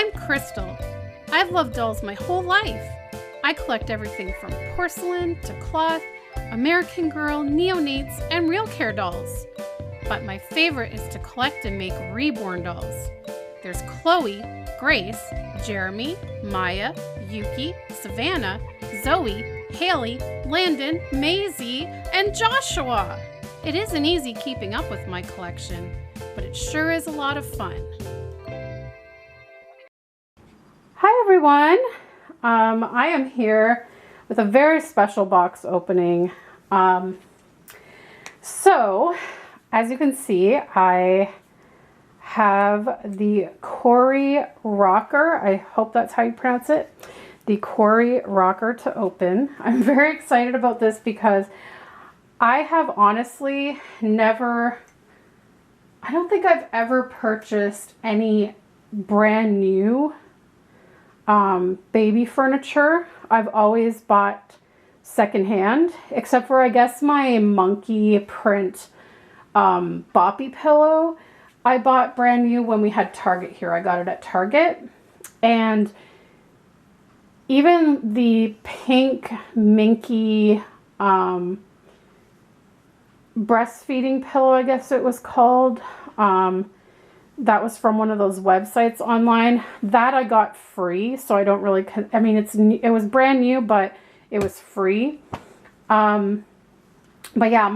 I'm Krystle. I've loved dolls my whole life. I collect everything from porcelain to cloth, American Girl, neonates, and real care dolls. But my favorite is to collect and make reborn dolls. There's Chloe, Grace, Jeremy, Maya, Yuki, Savannah, Zoe, Haley, Landon, Maisie, and Joshua. It isn't easy keeping up with my collection, but it sure is a lot of fun. Hi everyone, I am here with a very special box opening. So, as you can see, I have the Kori Rocker. I hope that's how you pronounce it. The Kori Rocker to open. I'm very excited about this because I have honestly I don't think I've ever purchased any brand new baby furniture. I've always bought secondhand, except for I guess my monkey print boppy pillow. I bought brand new when we had Target here. I got it at Target. And even the pink minky breastfeeding pillow, I guess it was called, that was from one of those websites online. That I got free, so I don't really, I mean, it was brand new, but it was free. But yeah,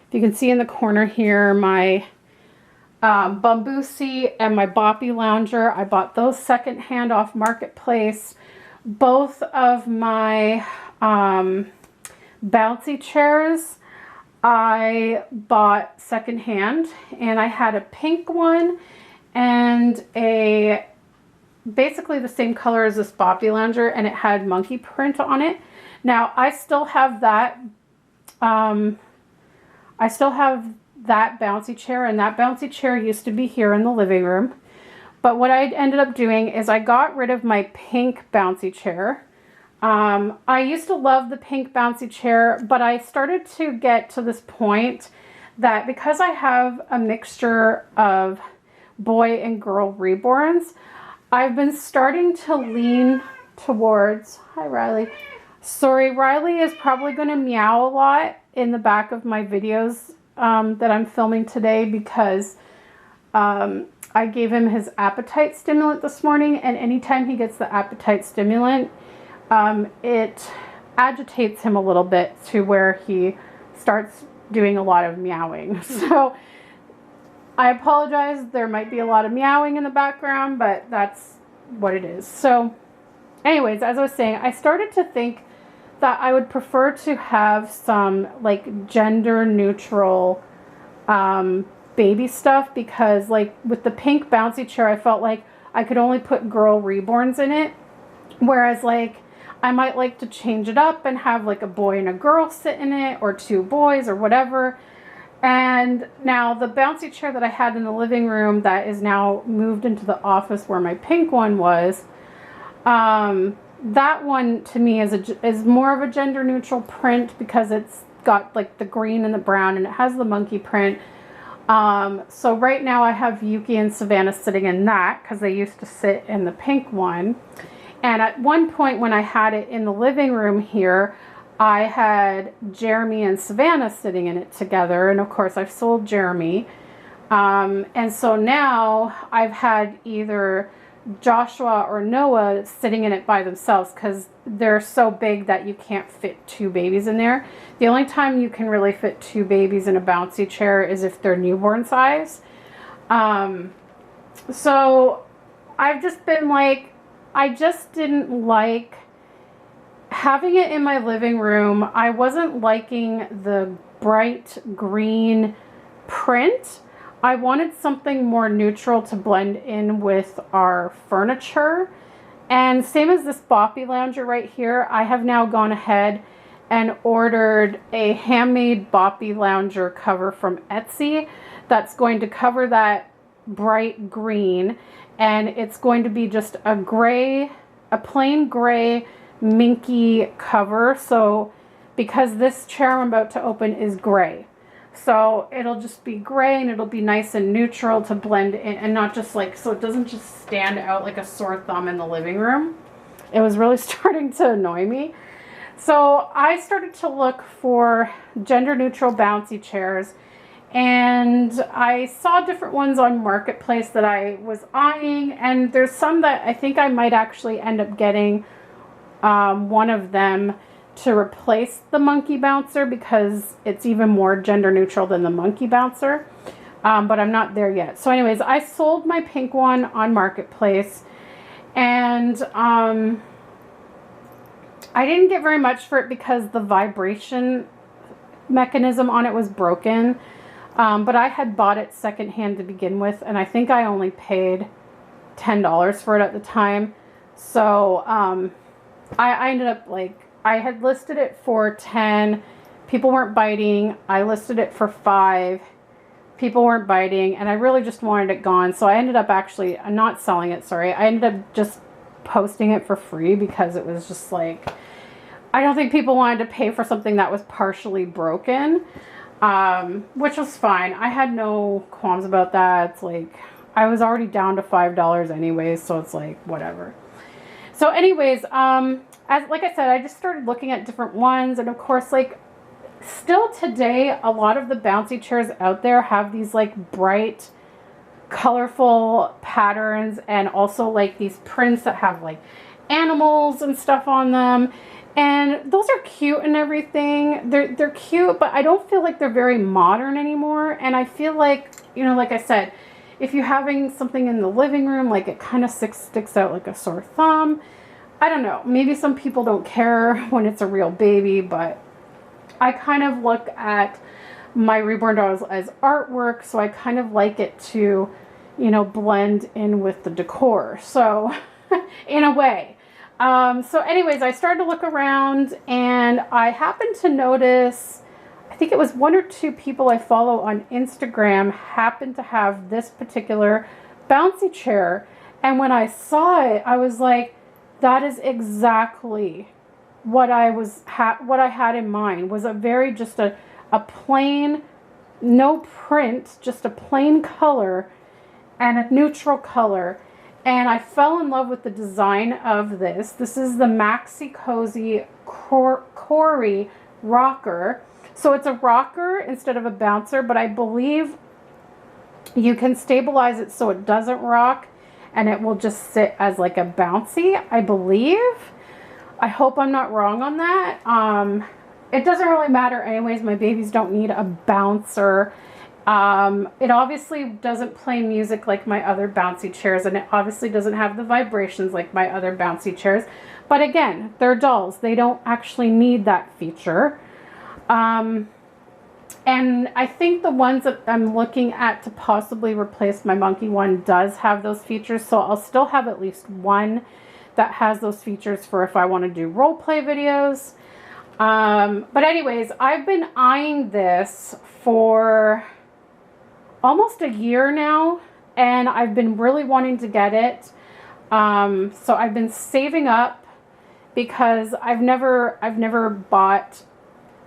if you can see in the corner here, my Bambusi and my Boppy Lounger, I bought those secondhand off Marketplace. Both of my bouncy chairs I bought secondhand, and I had a pink one and basically the same color as this Boppy Lounger, and it had monkey print on it. Now I still have that bouncy chair, and that bouncy chair used to be here in the living room. But what I ended up doing is I got rid of my pink bouncy chair. I used to love the pink bouncy chair, but I started to get to this point that because I have a mixture of boy and girl reborns, I've been starting to lean towards, hi Riley. Sorry, Riley is probably going to meow a lot in the back of my videos that I'm filming today because I gave him his appetite stimulant this morning, and anytime he gets the appetite stimulant, it agitates him a little bit to where he starts doing a lot of meowing. So I apologize, there might be a lot of meowing in the background, but that's what it is. So anyways, as I was saying, I started to think that I would prefer to have some like gender neutral baby stuff, because like with the pink bouncy chair, I felt like I could only put girl reborns in it, whereas like I might like to change it up and have like a boy and a girl sit in it, or two boys or whatever. And now the bouncy chair that I had in the living room that is now moved into the office where my pink one was, that one to me is more of a gender neutral print because it's got like the green and the brown, and it has the monkey print. So right now I have Yuki and Savannah sitting in that because they used to sit in the pink one. And at one point when I had it in the living room here, I had Jeremy and Savannah sitting in it together. And of course I've sold Jeremy. And so now I've had either Joshua or Noah sitting in it by themselves because they're so big that you can't fit two babies in there. The only time you can really fit two babies in a bouncy chair is if they're newborn size. So I've just been like, I just didn't like having it in my living room. I wasn't liking the bright green print. I wanted something more neutral to blend in with our furniture. And same as this Boppy Lounger right here, I have now gone ahead and ordered a handmade Boppy Lounger cover from Etsy that's going to cover that bright green, and it's going to be just a plain gray minky cover. So because this chair I'm about to open is gray, So it'll just be gray and it'll be nice and neutral to blend in, and not just like, so it doesn't just stand out like a sore thumb in the living room. It was really starting to annoy me. So I started to look for gender neutral bouncy chairs, and I saw different ones on Marketplace that I was eyeing, and there's some that I think I might actually end up getting one of them to replace the monkey bouncer, because it's even more gender neutral than the monkey bouncer, but I'm not there yet. So anyways, I sold my pink one on Marketplace, and I didn't get very much for it because the vibration mechanism on it was broken, but I had bought it secondhand to begin with, and I think I only paid $10 for it at the time. So I ended up, like, I had listed it for 10. People weren't biting. I listed it for 5. People weren't biting, and I really just wanted it gone. So I ended up actually not selling it, sorry. I ended up just posting it for free, because it was just like, I don't think people wanted to pay for something that was partially broken, which was fine. I had no qualms about that. It's like, I was already down to $5 anyways, so it's like, whatever. So anyways, like I said, I just started looking at different ones, and of course, like, still today, a lot of the bouncy chairs out there have these like bright, colorful patterns, and also like these prints that have like animals and stuff on them, and those are cute and everything. They're cute, but I don't feel like they're very modern anymore. And I feel like, you know, like I said, if you're having something in the living room, like, it kind of sticks out like a sore thumb. I don't know, maybe some people don't care when it's a real baby, but I kind of look at my reborn dolls as artwork, so I kind of like it to, you know, blend in with the decor. So in a way. So anyways, I started to look around, and I happened to notice, I think it was 1 or 2 people I follow on Instagram happened to have this particular bouncy chair. And when I saw it, I was like, that is exactly what I had in mind. Was just a plain, no print, just a plain color and a neutral color. And I fell in love with the design of this. This is the Maxi-Cozi Kori Rocker. So it's a rocker instead of a bouncer, but I believe you can stabilize it so it doesn't rock, and it will just sit as like a bouncy, I believe. I hope I'm not wrong on that. It doesn't really matter anyways. My babies don't need a bouncer. It obviously doesn't play music like my other bouncy chairs, and it obviously doesn't have the vibrations like my other bouncy chairs. But again, they're dolls. They don't actually need that feature. And I think the ones that I'm looking at to possibly replace my monkey one does have those features. So I'll still have at least one that has those features for if I want to do role play videos. But anyways, I've been eyeing this for almost a year now, and I've been really wanting to get it. So I've been saving up, because I've never bought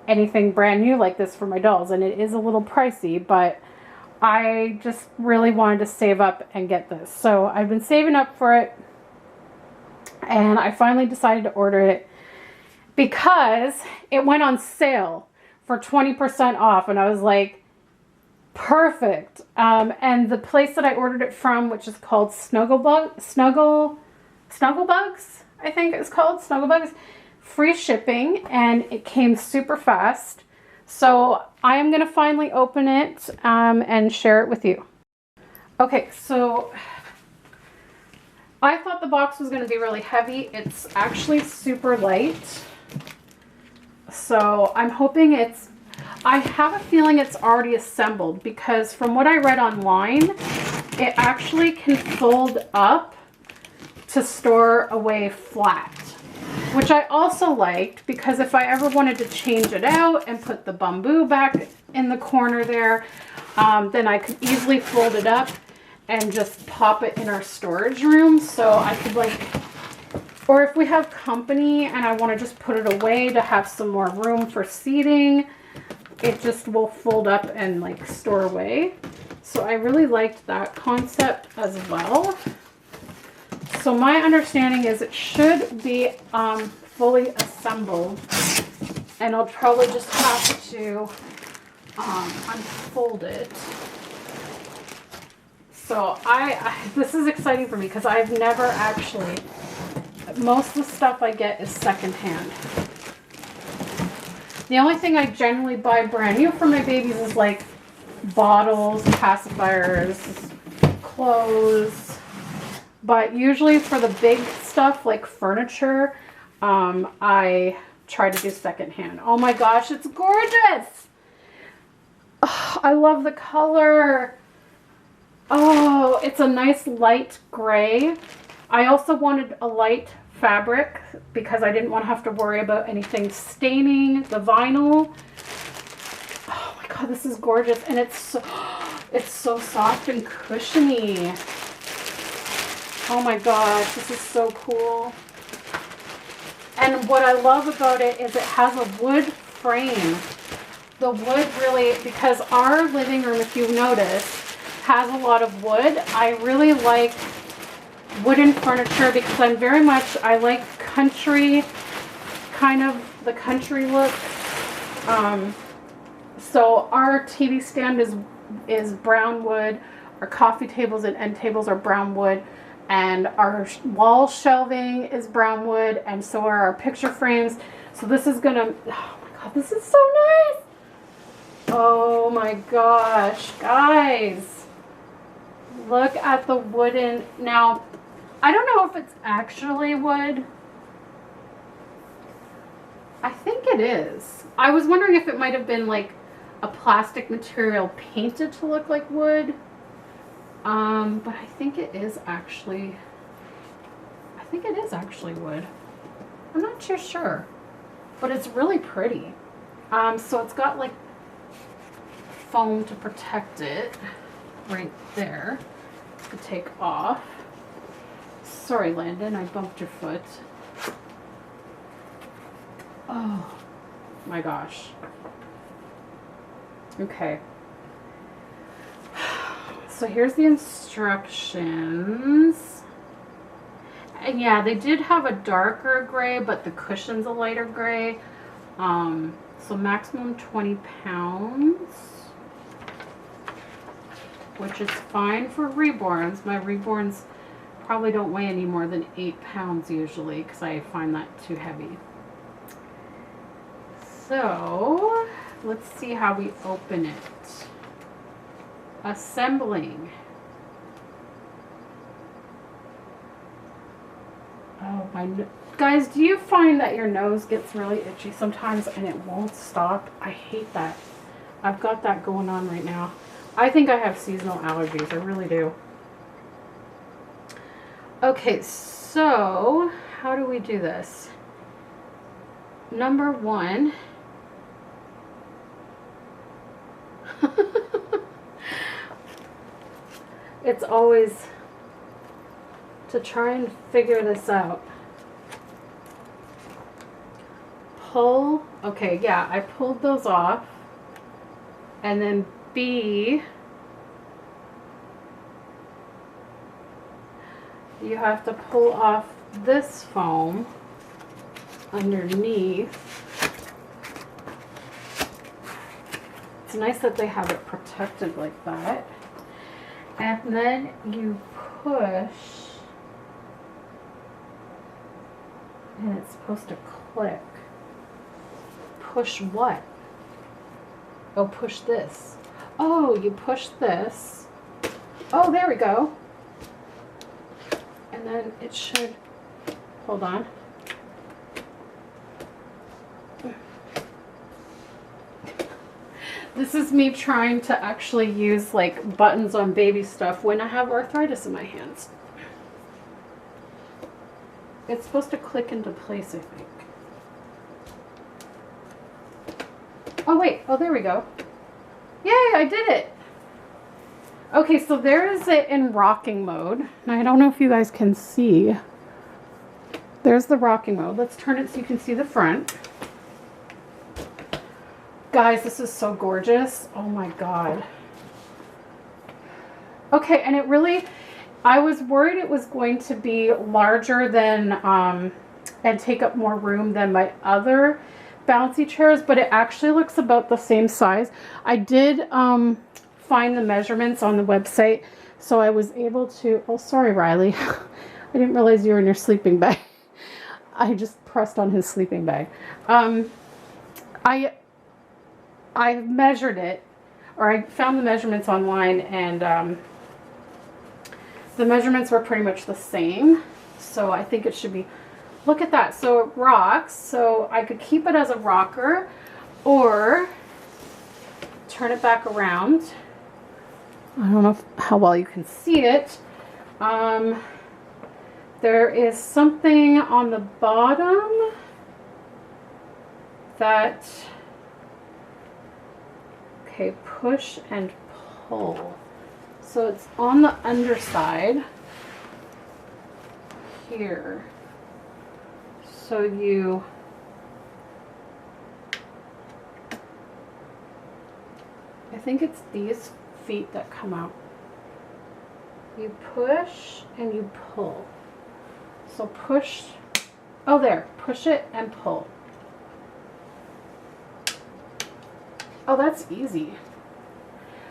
anything brand new like this for my dolls, and it is a little pricey, but I just really wanted to save up and get this. So I've been saving up for it, and I finally decided to order it because it went on sale for 20% off, and I was like, perfect. And the place that I ordered it from, which is called Snugglebugs, I think it's called Snugglebugs, free shipping, and it came super fast. So I am going to finally open it and share it with you. Okay, so I thought the box was going to be really heavy. It's actually super light. So I'm hoping I have a feeling it's already assembled, because from what I read online, it actually can fold up to store away flat, which I also liked, because if I ever wanted to change it out and put the bamboo back in the corner there, then I could easily fold it up and just pop it in our storage room. So I could, like, or if we have company and I want to just put it away to have some more room for seating, it just will fold up and like store away. So I really liked that concept as well. So my understanding is it should be fully assembled, and I'll probably just have to unfold it. So this is exciting for me because I've never actually, most of the stuff I get is secondhand. The only thing I generally buy brand new for my babies is like bottles, pacifiers, clothes. But usually for the big stuff like furniture, I try to do secondhand. Oh my gosh, it's gorgeous! Oh, I love the color. Oh, it's a nice light gray. I also wanted a light fabric because I didn't want to have to worry about anything staining the vinyl. Oh my god, this is gorgeous, and it's so soft and cushiony. Oh my gosh, this is so cool. And what I love about it is it has a wood frame. The wood really, because our living room, if you notice, has a lot of wood. I really like wooden furniture because I like country, kind of the country look. So our TV stand is brown wood. Our coffee tables and end tables are brown wood. And our wall shelving is brown wood. And so are our picture frames. So this is gonna, oh my god, this is so nice. Oh my gosh, guys. Look at the wooden. Now, I don't know if it's actually wood. I think it is. I was wondering if it might have been like a plastic material painted to look like wood. But I think it is actually wood. I'm not too sure, but it's really pretty. So it's got like foam to protect it right there to take off. Sorry, Landon, I bumped your foot. Oh my gosh. Okay. So here's the instructions. And yeah, they did have a darker gray, but the cushion's a lighter gray. So maximum 20 pounds. Which is fine for reborns. My reborns probably don't weigh any more than 8 pounds usually because I find that too heavy. So let's see how we open it. Assembling. Oh my, guys, do you find that your nose gets really itchy sometimes and it won't stop? I hate that. I've got that going on right now. I think I have seasonal allergies. I really do. Okay, so how do we do this? Number one. It's always to try and figure this out. Pull. Okay, yeah, I pulled those off. And then B, you have to pull off this foam underneath. It's nice that they have it protected like that. And then you push, and it's supposed to click. Push what? Oh, push this. Oh, you push this. Oh, there we go. And then it should, hold on. This is me trying to actually use like buttons on baby stuff when I have arthritis in my hands. It's supposed to click into place, I think. Oh wait, oh there we go. Yay, I did it. Okay, so there is it in rocking mode. Now I don't know if you guys can see. There's the rocking mode. Let's turn it so you can see the front. Guys, this is so gorgeous. Oh my God. Okay, and it really, I was worried it was going to be larger than, and take up more room than my other bouncy chairs, but it actually looks about the same size. I did find the measurements on the website, so I was able to, oh, sorry, Riley. I didn't realize you were in your sleeping bag. I just pressed on his sleeping bag. I measured it, or I found the measurements online, and the measurements were pretty much the same. So I think it should be, look at that. So it rocks. So I could keep it as a rocker or turn it back around. I don't know how well you can see it. There is something on the bottom that, okay, push and pull. So it's on the underside here. So you, I think it's these feet that come out. You push and you pull. So push, oh there, push it and pull. Oh, that's easy.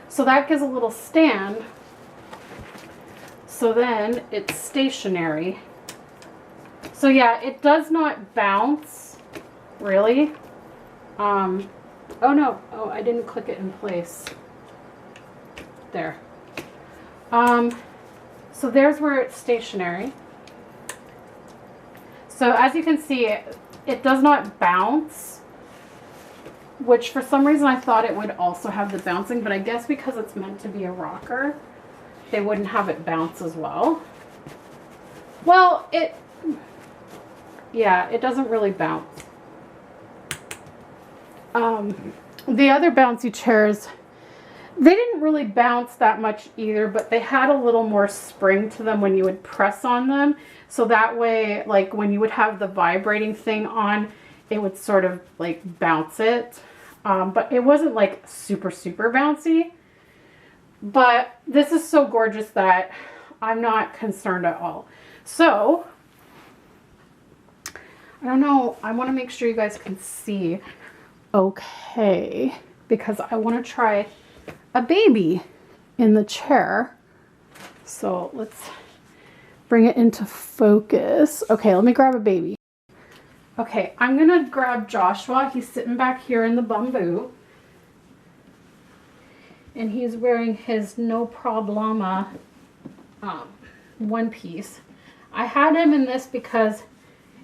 So that gives a little stand. So then it's stationary. So yeah, it does not bounce, really. Oh no, oh, I didn't click it in place. There. So there's where it's stationary. So as you can see, it does not bounce, which for some reason I thought it would also have the bouncing, but I guess because it's meant to be a rocker, they wouldn't have it bounce as well. Well, yeah, it doesn't really bounce. The other bouncy chairs, they didn't really bounce that much either, but they had a little more spring to them when you would press on them. So that way, like when you would have the vibrating thing on, it would sort of like bounce it. But it wasn't like super, super bouncy. But this is so gorgeous that I'm not concerned at all. So, I don't know, I want to make sure you guys can see okay, because I want to try a baby in the chair. So let's bring it into focus. Okay, let me grab a baby. Okay, I'm gonna grab Joshua. He's sitting back here in the bamboo. And he's wearing his No Problema one piece. I had him in this because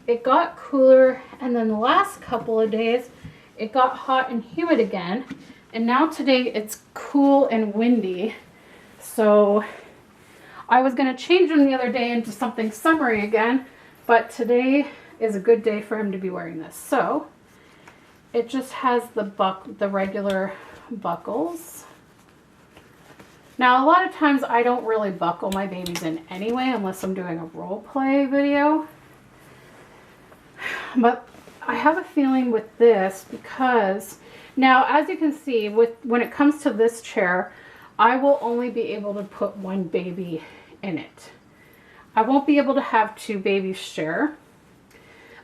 it got cooler, and then the last couple of days it got hot and humid again. And now today it's cool and windy. So I was gonna change him the other day into something summery again, but today is a good day for him to be wearing this. So it just has the regular buckles. Now a lot of times I don't really buckle my babies in anyway unless I'm doing a role play video. But I have a feeling with this, because now as you can see, when it comes to this chair, I will only be able to put one baby in it. I won't be able to have two babies share.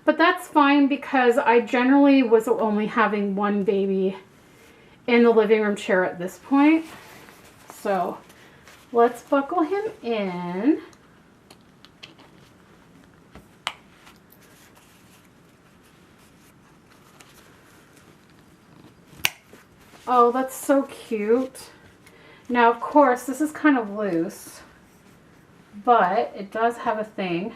But that's fine, because I generally was only having one baby in the living room chair at this point. So let's buckle him in. Oh, that's so cute. Now, of course, this is kind of loose, but it does have a thing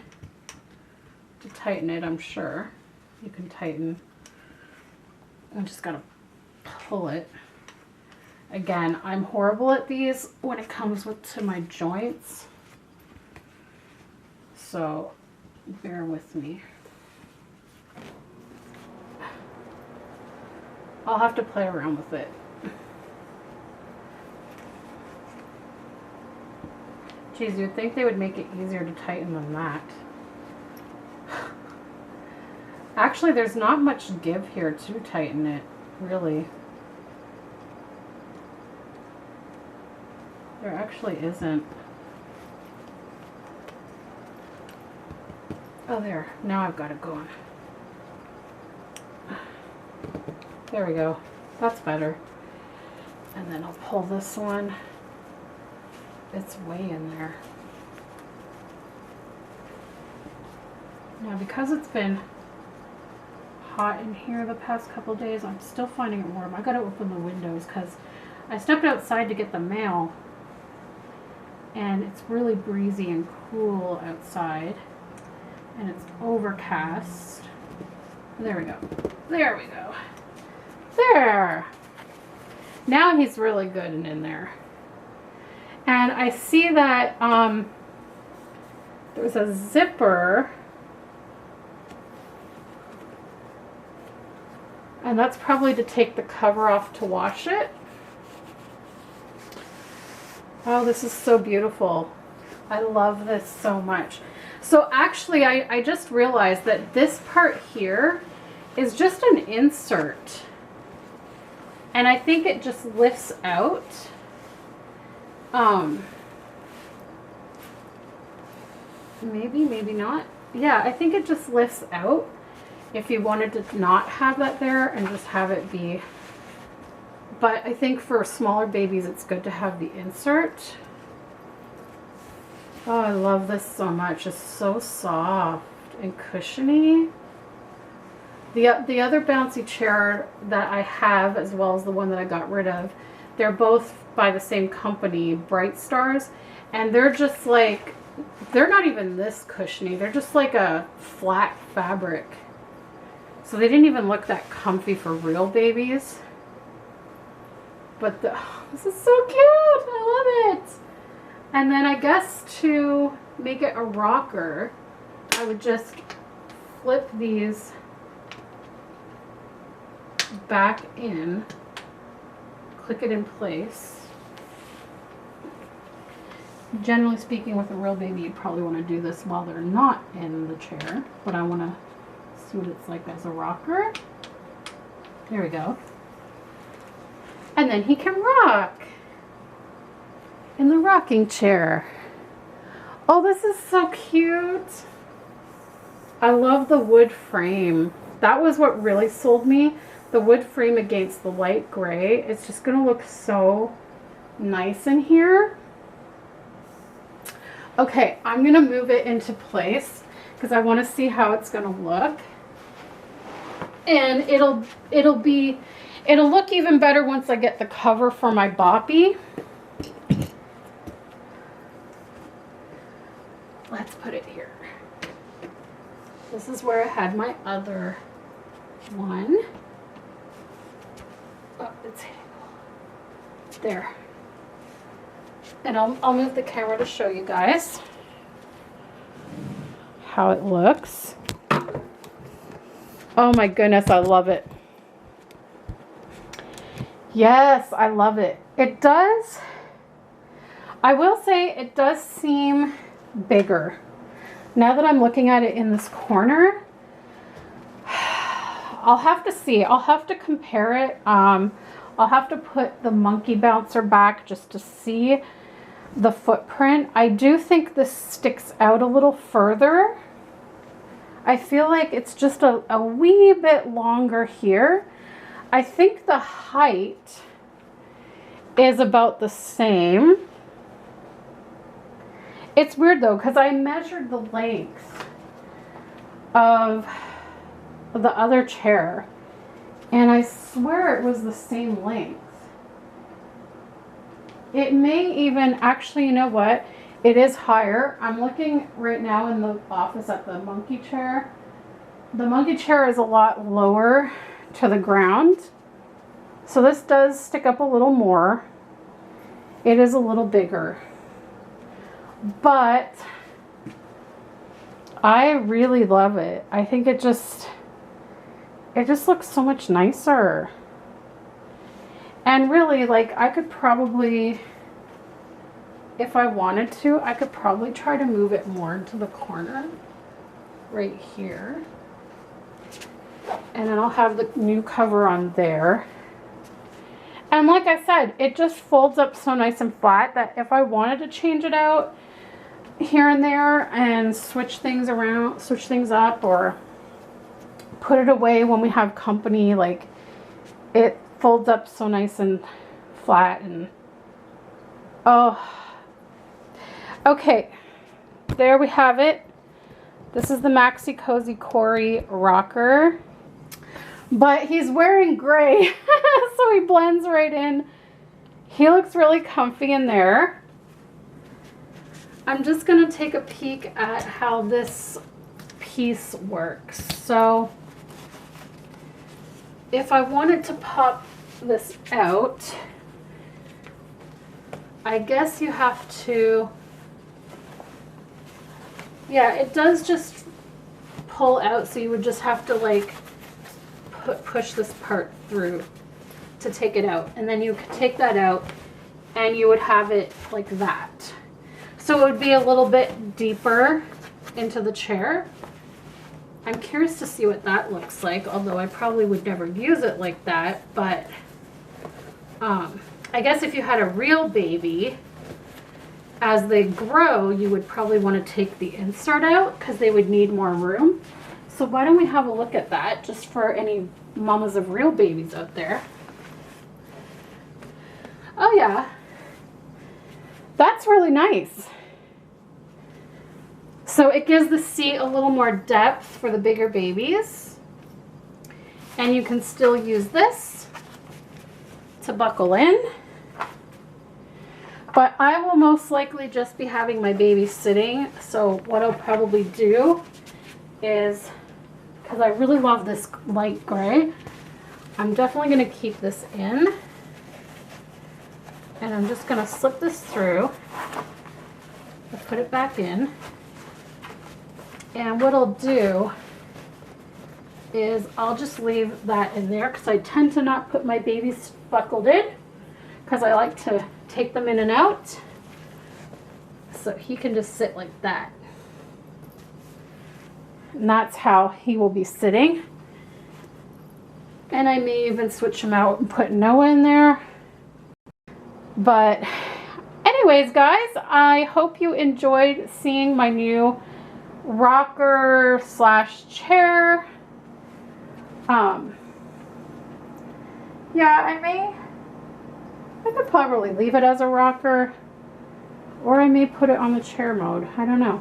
to tighten it, I'm sure. You can tighten. I just gotta pull it. Again, I'm horrible at these when it comes to my joints. So bear with me. I'll have to play around with it. Geez, you'd think they would make it easier to tighten than that. Actually, there's not much give here to tighten it, really. actually isn't. Oh, there. Now I've got it going. There we go. That's better. And then I'll pull this one. It's way in there. Now, because it's been hot in here the past couple days, I'm still finding it warm. I gotta open the windows because I stepped outside to get the mail and it's really breezy and cool outside and it's overcast. There we go. There we go. There. Now he's really good and in there. And I see that there's a zipper, and that's probably to take the cover off to wash it. Oh, this is so beautiful. I love this so much. So actually, I just realized that this part here is just an insert. And I think it just lifts out. Maybe not. Yeah, I think it just lifts out if you wanted to not have that there and just have it be. But I think for smaller babies, it's good to have the insert. Oh, I love this so much. It's so soft and cushiony. The other bouncy chair that I have, as well as the one that I got rid of, they're both by the same company, Bright Stars, and they're just like, they're not even this cushiony. They're just like a flat fabric. So they didn't even look that comfy for real babies. But this is so cute. I love it. And then I guess to make it a rocker, I would just flip these back in, click it in place. Generally speaking, with a real baby, you'd probably want to do this while they're not in the chair, but I want to see what it's like as a rocker. There we go. And then he can rock in the rocking chair. Oh, this is so cute. I love the wood frame. That was what really sold me. The wood frame against the light gray. It's just going to look so nice in here. Okay, I'm going to move it into place because I want to see how it's going to look. And it'll look even better once I get the cover for my boppy. Let's put it here. This is where I had my other one. Oh, it's there. And I'll move the camera to show you guys how it looks. Oh my goodness, I love it. Yes, I love it. It does, I will say it does seem bigger. Now that I'm looking at it in this corner, I'll have to see. I'll have to compare it. I'll have to put the monkey bouncer back just to see the footprint. I do think this sticks out a little further. I feel like it's just a wee bit longer here. I think the height is about the same. It's weird though, because I measured the length of the other chair and I swear it was the same length. It may even, actually, you know what? It is higher. I'm looking right now in the office at the monkey chair. The monkey chair is a lot lower to the ground. So this does stick up a little more. It is a little bigger. But I really love it. I think it just looks so much nicer. And really, like, I could probably, if I wanted to, I could probably try to move it more into the corner right here. And then I'll have the new cover on there. And like I said, it just folds up so nice and flat that if I wanted to change it out here and there and switch things around, switch things up, or put it away when we have company, like, it folds up so nice and flat. And oh, okay, there we have it. This is the Maxi-Cozi Kori Rocker, but he's wearing gray, so he blends right in. He looks really comfy in there. I'm just gonna take a peek at how this piece works. So if I wanted to pop this out, I guess you have to, yeah, it does just pull out, so you would just have to like push this part through to take it out, and then you could take that out and you would have it like that. So it would be a little bit deeper into the chair. I'm curious to see what that looks like, although I probably would never use it like that. But I guess if you had a real baby, as they grow, you would probably want to take the insert out because they would need more room. So why don't we have a look at that, just for any mamas of real babies out there. Oh yeah, that's really nice. So it gives the seat a little more depth for the bigger babies. And you can still use this to buckle in. But I will most likely just be having my baby sitting. So what I'll probably do is, because I really love this light gray, I'm definitely going to keep this in. And I'm just going to slip this through and put it back in. And what I'll do is I'll just leave that in there, because I tend to not put my babies buckled in, because I like to take them in and out. So he can just sit like that. And that's how he will be sitting. And I may even switch him out and put Noah in there. But anyways, guys, I hope you enjoyed seeing my new rocker slash chair. Yeah, I could probably leave it as a rocker, or I may put it on the chair mode. I don't know.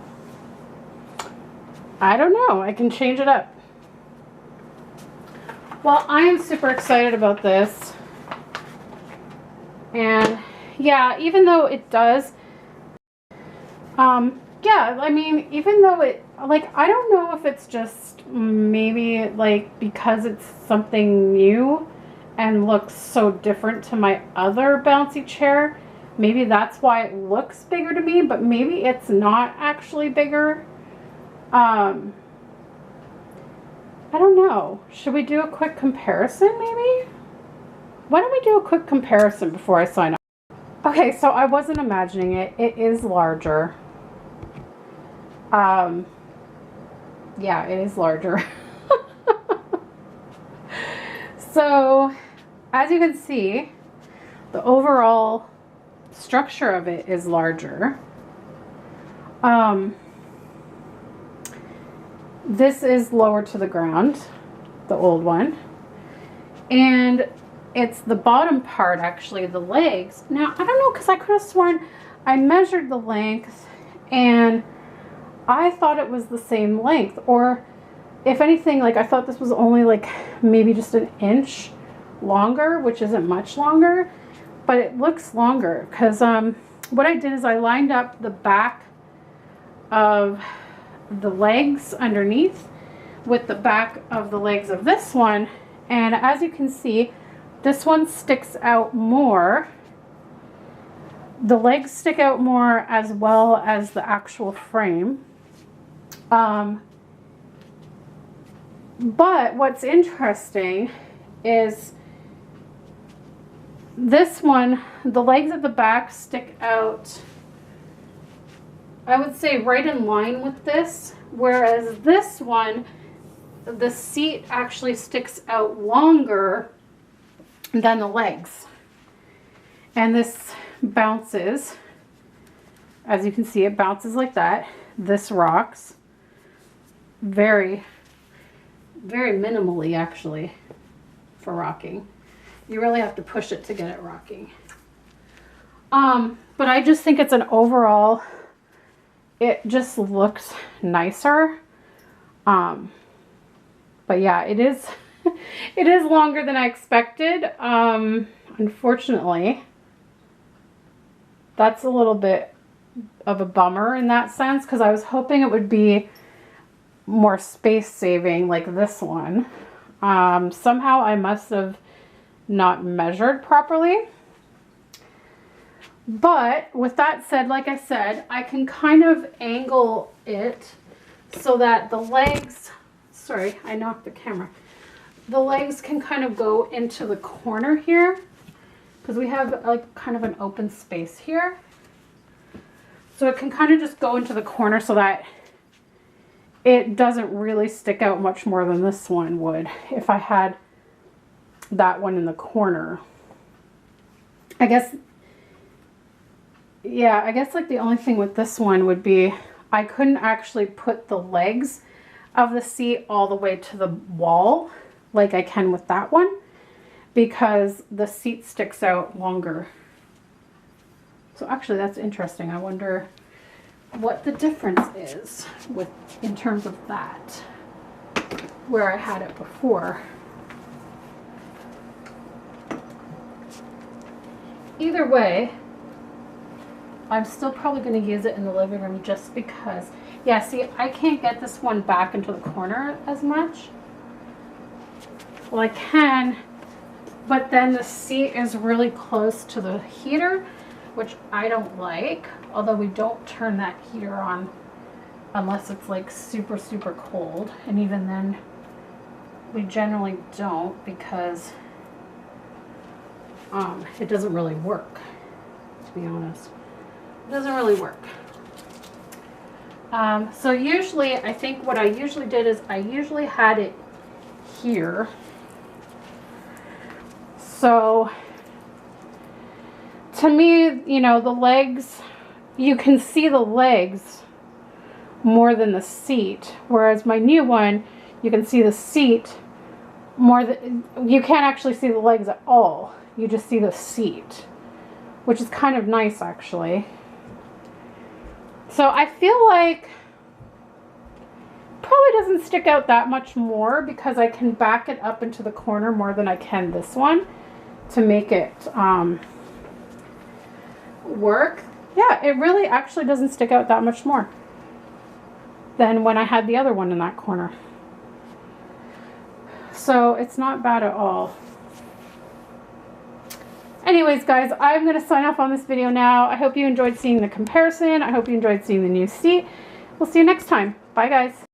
I can change it up. Well, I am super excited about this. And yeah, even though it does, yeah, I mean, even though it, like, I don't know if it's just maybe like because it's something new and looks so different to my other bouncy chair. Maybe that's why it looks bigger to me, but maybe it's not actually bigger. I don't know. Should we do a quick comparison maybe? Why don't we do a quick comparison before I sign up? Okay, so I wasn't imagining it. It is larger. Yeah, it is larger. So, as you can see, the overall structure of it is larger. This is lower to the ground, the old one. And it's the bottom part, actually, the legs. Now, I don't know, because I could have sworn I measured the length and I thought it was the same length. Or if anything, like, I thought this was only like maybe just an inch longer, which isn't much longer, but it looks longer because what I did is I lined up the back of the legs underneath with the back of the legs of this one, and as you can see, this one sticks out more. The legs stick out more, as well as the actual frame. But what's interesting is this one, the legs at the back stick out, I would say right in line with this, whereas this one, the seat actually sticks out longer than the legs. And this bounces. As you can see, it bounces like that. This rocks very, very minimally actually for rocking. You really have to push it to get it rocking. But I just think it's an overall, it just looks nicer. But yeah, it is, it is longer than I expected. Unfortunately, that's a little bit of a bummer in that sense, because I was hoping it would be more space saving like this one. Somehow I must have not measured properly. But with that said, like I said, I can kind of angle it so that the legs, sorry, I knocked the camera. The legs can kind of go into the corner here because we have like kind of an open space here. So it can kind of just go into the corner so that it doesn't really stick out much more than this one would if I had that one in the corner. I guess, yeah, I guess like the only thing with this one would be I couldn't actually put the legs of the seat all the way to the wall like I can with that one because the seat sticks out longer. So actually that's interesting. I wonder what the difference is with in terms of that where I had it before. Either way, I'm still probably going to use it in the living room just because, yeah, see, I can't get this one back into the corner as much. Well, I can, but then the seat is really close to the heater, which I don't like, although we don't turn that heater on unless it's like super, super cold. And even then, we generally don't because it doesn't really work, to be honest. It doesn't really work. So usually, I think what I usually did is I usually had it here. So to me, you know, the legs, you can see the legs more than the seat. Whereas my new one, you can see the seat more than, you can't actually see the legs at all. You just see the seat, which is kind of nice actually. So I feel like probably doesn't stick out that much more because I can back it up into the corner more than I can this one to make it work. Yeah, it really actually doesn't stick out that much more than when I had the other one in that corner. So it's not bad at all. Anyways, guys, I'm going to sign off on this video now. I hope you enjoyed seeing the comparison. I hope you enjoyed seeing the new seat. We'll see you next time. Bye, guys.